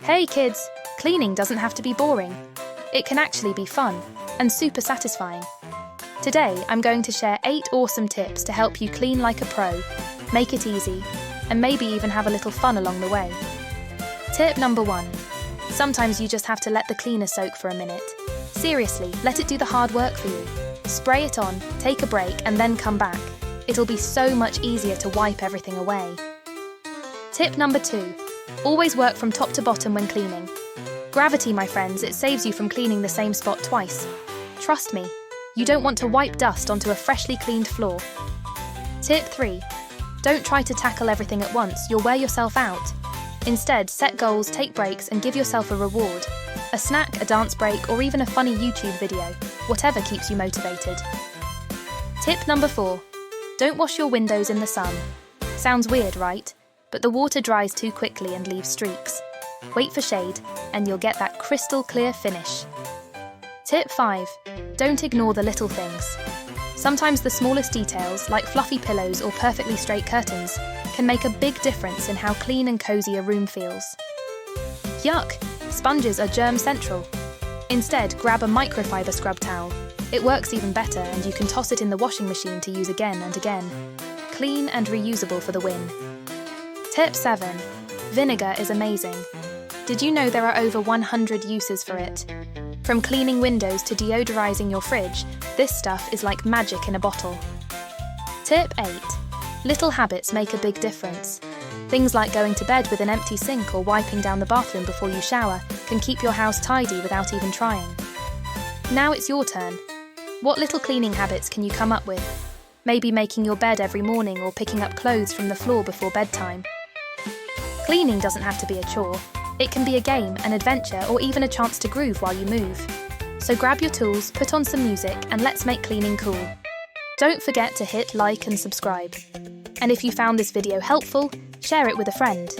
Hey kids, cleaning doesn't have to be boring. It can actually be fun and super satisfying. Today, I'm going to share 8 awesome tips to help you clean like a pro, make it easy, and maybe even have a little fun along the way. Tip number 1. Sometimes you just have to let the cleaner soak for a minute. Seriously, let it do the hard work for you. Spray it on, take a break, and then come back. It'll be so much easier to wipe everything away. Tip number 2. Always work from top to bottom when cleaning. Gravity, my friends, it saves you from cleaning the same spot twice. Trust me, you don't want to wipe dust onto a freshly cleaned floor. Tip 3. Don't try to tackle everything at once, you'll wear yourself out. Instead, set goals, take breaks, and give yourself a reward. A snack, a dance break, or even a funny YouTube video, whatever keeps you motivated. Tip number 4. Don't wash your windows in the sun. Sounds weird, right? But the water dries too quickly and leaves streaks. Wait for shade, and you'll get that crystal clear finish. Tip 5. Don't ignore the little things. Sometimes the smallest details, like fluffy pillows or perfectly straight curtains, can make a big difference in how clean and cozy a room feels. Yuck! Sponges are germ central. Instead, grab a microfiber scrub towel. It works even better, and you can toss it in the washing machine to use again and again. Clean and reusable for the win. Tip 7. Vinegar is amazing. Did you know there are over 100 uses for it? From cleaning windows to deodorizing your fridge, this stuff is like magic in a bottle. Tip 8. Little habits make a big difference. Things like going to bed with an empty sink or wiping down the bathroom before you shower can keep your house tidy without even trying. Now it's your turn. What little cleaning habits can you come up with? Maybe making your bed every morning or picking up clothes from the floor before bedtime. Cleaning doesn't have to be a chore. It can be a game, an adventure, or even a chance to groove while you move. So grab your tools, put on some music, and let's make cleaning cool. Don't forget to hit like and subscribe. And if you found this video helpful, share it with a friend.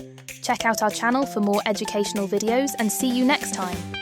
Check out our channel for more educational videos and see you next time.